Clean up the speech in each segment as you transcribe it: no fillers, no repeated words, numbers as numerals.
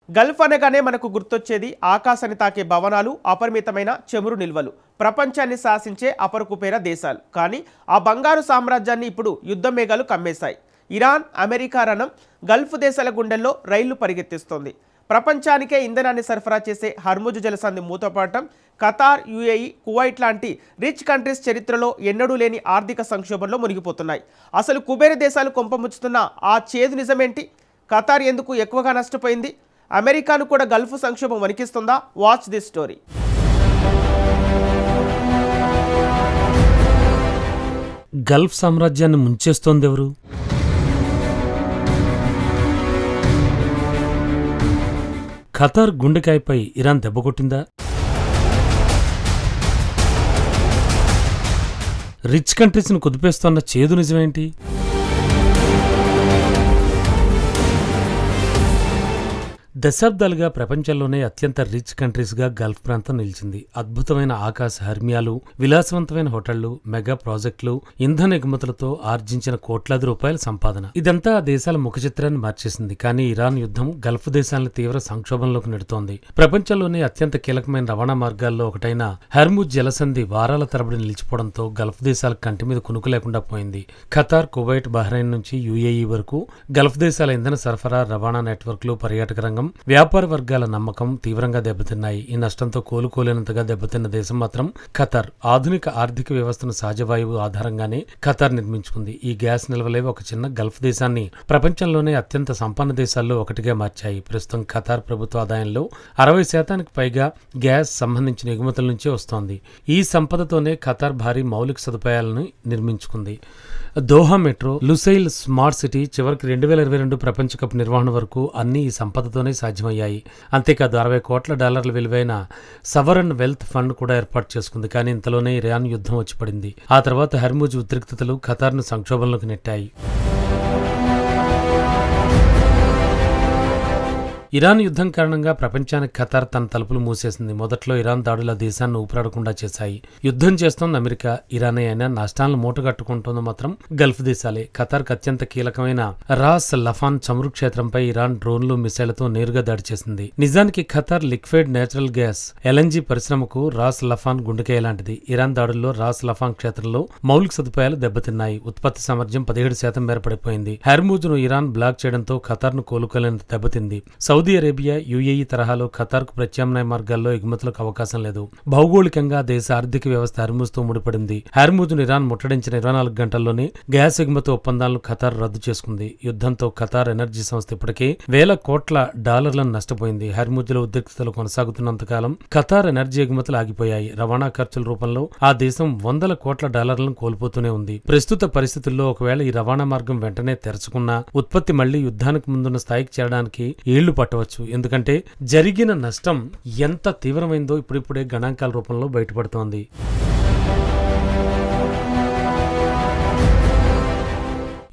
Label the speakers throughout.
Speaker 1: Gulf అనగానే మనకు గుర్తొచ్చేది ఆకాశాన్ని తాకే భవనాలు, అపరిమితమైన చమురు నిల్వలు, ప్రపంచాన్ని శాసించే అపరకుపేర దేశాలు. కానీ ఆ బంగారు సామ్రాజ్యాన్ని ఇప్పుడు యుద్ధ మేఘాలు కమ్మేశాయి. ఇరాన్, అమెరికా రణం గల్ఫ్ దేశాల గుండెల్లో రైళ్లు పరిగెత్తిస్తోంది. ప్రపంచానికే ఇంధనాన్ని సరఫరా చేసే హర్ముజ్ జలసంధి మూతపడటం, ఖతార్, యుఏఈ, కువైట్ లాంటి రిచ్ కంట్రీస్ చరిత్రలో ఎన్నడూ లేని ఆర్థిక సంక్షోభంలో మునిగిపోతున్నాయి. అసలు కుబేర దేశాలు కొంపముచ్చుతున్న ఆ చేదు నిజమేంటి? ఖతార్ ఎందుకు ఎక్కువగా నష్టపోయింది? అమెరికాను కూడా గల్ఫ్ సంక్షోభం వణికిస్తుందా? Watch this story.
Speaker 2: గల్ఫ్ సామ్రాజ్యాన్ని ముంచేస్తోంది ఎవరు? ఖతార్ గుండెకాయపై ఇరాన్ దెబ్బకొట్టిందా? రిచ్ కంట్రీస్ను కుదిపేస్తోన్న చేదు నిజమేంటి? దశాబ్దాలుగా ప్రపంచంలోనే అత్యంత రిచ్ కంట్రీస్గా గల్ఫ్ ప్రాంతం నిలిచింది. అద్భుతమైన ఆకాశ హర్మ్యాలు, విలాసవంతమైన హోటళ్లు, మెగా ప్రాజెక్టులు, ఇంధన ఎగుమతులతో ఆర్జించిన కోట్లాది రూపాయల సంపాదన, ఇదంతా ఆ దేశాల ముఖ చిత్రాన్ని మార్చేసింది. కానీ ఇరాన్ యుద్ధం గల్ఫ్ దేశాలను తీవ్ర సంక్షోభంలోకి నెడుతోంది. ప్రపంచంలోనే అత్యంత కీలకమైన రవాణా మార్గాల్లో ఒకటైన హర్ముజ్ జలసంధి వారాల తరబడి నిలిచిపోవడంతో గల్ఫ్ దేశాలకు కంటి మీద కునుకు లేకుండా పోయింది. ఖతార్, కువైట్, బహ్రెయిన్ నుంచి యుఏఈ వరకు గల్ఫ్ దేశాల ఇంధన సరఫరా, రవాణా నెట్వర్క్లు, పర్యాటక రంగం, వ్యాపార వర్గాల నమ్మకం తీవ్రంగా దెబ్బతిన్నాయి. ఈ నష్టంతో కోలుకోలేనంతగా దెబ్బతిన్న దేశం మాత్రం ఖతార్. ఆధునిక ఆర్థిక వ్యవస్థను సహజవాయువు ఆధారంగానే ఖతార్ నిర్మించుకుంది. ఈ గ్యాస్ నిల్వలేవి ఒక చిన్న గల్ఫ్ దేశాన్ని ప్రపంచంలోనే అత్యంత సంపన్న దేశాల్లో ఒకటిగా మార్చాయి. ప్రస్తుతం ఖతార్ ప్రభుత్వ ఆదాయంలో 60% పైగా గ్యాస్ సంబంధించిన ఎగుమతుల నుంచే వస్తోంది. ఈ సంపదతోనే ఖతార్ భారీ మౌలిక సదుపాయాలను నిర్మించుకుంది. Doha metro, Lusail smart city, చివరికి 2022 ప్రపంచ కప్ నిర్వహణ వరకు అన్ని ఈ సంపదతోనే సాధ్యమయ్యాయి. అంతేకాదు $60 కోట్ల విలువైన సవరన్ వెల్త్ ఫండ్ కూడా ఏర్పాటు చేసుకుంది. కానీ ఇంతలోనే ఇరాన్ యుద్ధం వచ్చి పడింది. ఆ తర్వాత హర్ముజ్ ఉద్రిక్తతలు ఖతార్ను సంక్షోభంలోకి నెట్టాయి. ఇరాన్ యుద్ధం కారణంగా ప్రపంచానికి ఖతార్ తన తలుపులు మూసేసింది. మొదట్లో ఇరాన్ దాడుల దేశాన్ని ఊపిరాడకుండా చేశాయి. యుద్ధం చేస్తోంది అమెరికా, ఇరానే అయినా నష్టాలను మూటగట్టుకుంటోంది మాత్రం గల్ఫ్ దేశాలే. ఖతార్కు అత్యంత కీలకమైన రాస్ లఫాన్ చమురు క్షేత్రంపై ఇరాన్ డ్రోన్లు, మిసైళ్లతో నేరుగా దాడి చేసింది. నిజానికి Qatar liquid natural gas LNG పరిశ్రమకు రాస్ లఫాన్ గుండెకాయ లాంటిది. ఇరాన్ దాడుల్లో రాస్ లఫాన్ క్షేత్రంలో మౌలిక సదుపాయాలు దెబ్బతిన్నాయి. ఉత్పత్తి సామర్థ్యం 17% మేర పడిపోయింది. హర్ముజ్ను ఇరాన్ బ్లాక్ చేయడంతో ఖతార్ను కోలుకోలేనంత దెబ్బతింది. సౌదీ అరేబియా, యుఏఈ తరహాలో ఖతార్కు ప్రత్యామ్నాయ మార్గాల్లో ఎగుమతులకు అవకాశం లేదు. భౌగోళికంగా దేశ ఆర్థిక వ్యవస్థ హర్ముజ్తో ముడిపడింది. హర్ముజ్ను ఇరాన్ ముట్టడించిన 24 గంటల్లోనే గ్యాస్ ఎగుమతి ఒప్పందాలను ఖతార్ రద్దు చేసుకుంది. యుద్ధంతో ఖతార్ ఎనర్జీ సంస్థ ఇప్పటికే $1,000 కోట్ల నష్టపోయింది. హర్ముజ్లో ఉద్రిక్తతలు కొనసాగుతున్నంతకాలం ఖతార్ ఎనర్జీ ఎగుమతులు ఆగిపోయాయి. రవాణా ఖర్చుల రూపంలో ఆ దేశం $100 కోట్ల కోల్పోతూనే ఉంది. ప్రస్తుత పరిస్థితుల్లో ఒకవేళ ఈ రవాణా మార్గం వెంటనే తెరచుకున్నా ఉత్పత్తి మళ్లీ యుద్ధానికి ముందున్న స్థాయికి చేరడానికి ఏళ్లు పట్టవచ్చు. ఎందుకంటే జరిగిన నష్టం ఎంత తీవ్రమైందో ఇప్పుడిప్పుడే గణాంకాల రూపంలో బయటపడుతోంది.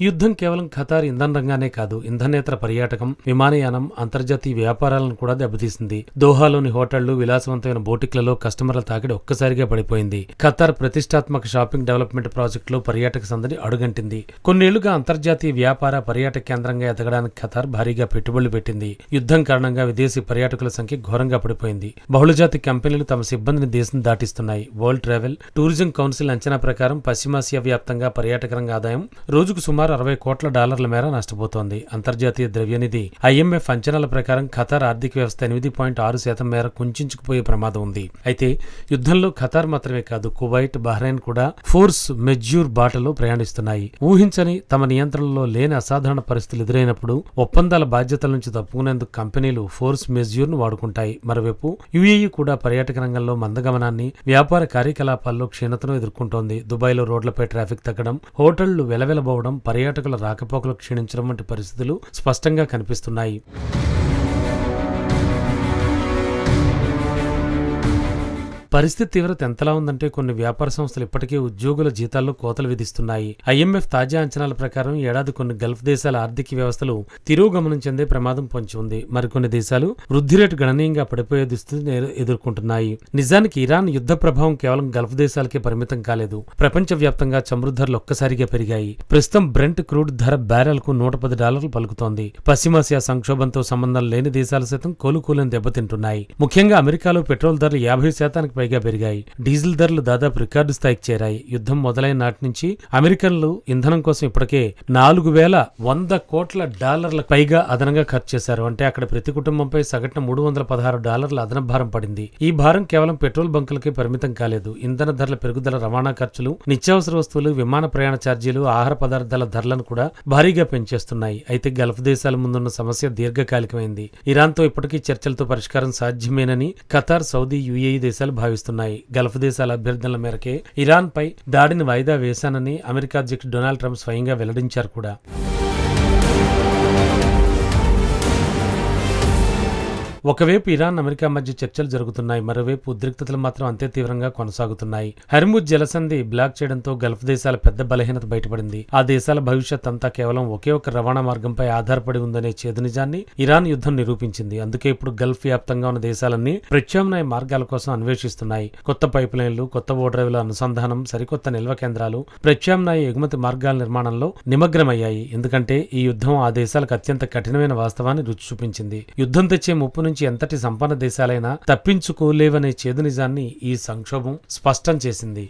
Speaker 2: యుద్ధం కేవలం ఖతార్ ఇంధన రంగానే కాదు, ఇంధనేతర పర్యాటకం, విమానయానం, అంతర్జాతీయ వ్యాపారాలను కూడా దెబ్బతీసింది. దోహాలోని హోటళ్లు, విలాసవంతమైన బోటిక్లలో కస్టమర్ల తాకిడి ఒక్కసారిగా పడిపోయింది. ఖతార్ ప్రతిష్టాత్మక షాపింగ్ డెవలప్మెంట్ ప్రాజెక్టులో పర్యాటక సందడి అడుగంటింది. కొన్నేళ్లుగా అంతర్జాతీయ వ్యాపార, పర్యాటక కేంద్రంగా ఎదగడానికి ఖతార్ భారీగా పెట్టుబడులు పెట్టింది. యుద్ధం కారణంగా విదేశీ పర్యాటకుల సంఖ్య ఘోరంగా పడిపోయింది. బహుళజాతి కంపెనీలు తమ సిబ్బందిని దేశం దాటిస్తున్నాయి. వరల్డ్ ట్రావెల్ టూరిజం కౌన్సిల్ అంచనా ప్రకారం పశ్చిమాసియా వ్యాప్తంగా పర్యాటక రంగ ఆదాయం రోజుకు సుమారు $60 కోట్ల మేర నష్టపోతోంది. అంతర్జాతీయ ద్రవ్యనిధి IMF అంచనాల ప్రకారం ఖతార్ ఆర్థిక వ్యవస్థ 8.6% మేర కుంచుకుపోయే ప్రమాదం ఉంది. అయితే యుద్ధంలో ఖతార్ మాత్రమే కాదు, కువైట్, బహ్రెయిన్ కూడా ఫోర్స్ మెజ్యూర్ బాటలో ప్రయాణిస్తున్నాయి. ఊహించని, తమ నియంత్రణలో లేని అసాధారణ పరిస్థితులు ఎదురైనప్పుడు ఒప్పందాల బాధ్యతల నుంచి తప్పుకునేందుకు కంపెనీలు ఫోర్స్ మెజ్యూర్ను వాడుకుంటాయి. మరోవైపు యుఏఈ కూడా పర్యాటక రంగంలో మందగమనాన్ని, వ్యాపార కార్యకలాపాల్లో క్షీణతను ఎదుర్కొంటోంది. దుబాయ్లో రోడ్లపై ట్రాఫిక్ తగ్గడం, హోటళ్లు వెలవెలబోవడం, పర్యాటకుల రాకపోకలు క్షీణించడం వంటి పరిస్థితులు స్పష్టంగా కనిపిస్తున్నాయి. పరిస్థితి తీవ్రత ఎంతలా ఉందంటే కొన్ని వ్యాపార సంస్థలు ఇప్పటికే ఉద్యోగుల జీతాల్లో కోతలు విధిస్తున్నాయి. IMF తాజా అంచనాల ప్రకారం ఏడాది కొన్ని గల్ఫ్ దేశాల ఆర్థిక వ్యవస్థలు తిరోగమనం చెందే ప్రమాదం పొంచి ఉంది. మరికొన్ని దేశాలు వృద్ధి రేటు గణనీయంగా పడిపోయే దుస్థితిని ఎదుర్కొంటున్నాయి. నిజానికి ఇరాన్ యుద్ధ ప్రభావం కేవలం గల్ఫ్ దేశాలకే పరిమితం కాలేదు. ప్రపంచవ్యాప్తంగా చమురు ధరలు ఒక్కసారిగా పెరిగాయి. ప్రస్తుతం బ్రెంట్ క్రూడ్ ధర బ్యారెల్ కు $110 పలుకుతోంది. పశ్చిమాసియా సంక్షోభంతో సంబంధం లేని దేశాలు సైతం కోలుకోలేని దెబ్బతింటున్నాయి. ముఖ్యంగా అమెరికాలో పెట్రోల్ ధరలు 50% పైగా పెరిగాయి. డీజిల్ ధరలు దాదాపు రికార్డు స్థాయికి చేరాయి. యుద్ధం మొదలైన నాటి నుంచి అమెరికన్లు ఇంధనం కోసం ఇప్పటికే $4,100 కోట్ల పైగా అదనంగా ఖర్చు చేశారు. అంటే అక్కడ ప్రతి కుటుంబంపై సగటున $316 అదనపు భారం పడింది. ఈ భారం కేవలం పెట్రోల్ బంకులకే పరిమితం కాలేదు. ఇంధన ధరల పెరుగుదల, రవాణా ఖర్చులు, నిత్యావసర వస్తువులు, విమాన ప్రయాణ ఛార్జీలు, ఆహార పదార్థాల ధరలను కూడా భారీగా పెంచేస్తున్నాయి. అయితే గల్ఫ్ దేశాల ముందున్న సమస్య దీర్ఘకాలికమైంది. ఇరాన్తో ఇప్పటికీ చర్చలతో పరిష్కారం సాధ్యమేనని ఖతార్, సౌదీ, UAE దేశాలు భావిస్తున్నాయి. గల్ఫ్ దేశాల అభ్యర్థనల మేరకే ఇరాన్ పై దాడిని వాయిదా వేశానని అమెరికా అధ్యక్షుడు డొనాల్డ్ ట్రంప్ స్వయంగా వెల్లడించారు కూడా. ఒకవైపు ఇరాన్, అమెరికా మధ్య చర్చలు జరుగుతున్నాయి. మరోవైపు ఉద్రిక్తతలు మాత్రం అంతే తీవ్రంగా కొనసాగుతున్నాయి. హర్ముజ్ జలసంధి బ్లాక్ చేయడంతో గల్ఫ్ దేశాల పెద్ద బలహీనత బయటపడింది. ఆ దేశాల భవిష్యత్ అంతా కేవలం ఒకే ఒక రవాణా మార్గంపై ఆధారపడి ఉందనే చేదు నిజాన్ని ఇరాన్ యుద్ధం నిరూపించింది. అందుకే ఇప్పుడు గల్ఫ్ వ్యాప్తంగా ఉన్న దేశాలన్నీ ప్రత్యామ్నాయ మార్గాల కోసం అన్వేషిస్తున్నాయి. కొత్త పైప్ లైన్లు, కొత్త ఓడరేవుల అనుసంధానం, సరికొత్త నిల్వ కేంద్రాలు, ప్రత్యామ్నాయ ఎగుమతి మార్గాల నిర్మాణంలో నిమగ్నమయ్యాయి. ఎందుకంటే ఈ యుద్ధం ఆ దేశాలకు అత్యంత కఠినమైన వాస్తవాన్ని రుచి చూపించింది. యుద్ధం తెచ్చే ముప్పు నుంచి ఎంతటి సంపన్న దేశాలైనా తప్పించుకోలేవనే చేదు నిజాన్ని ఈ సంక్షోభం స్పష్టం చేసింది.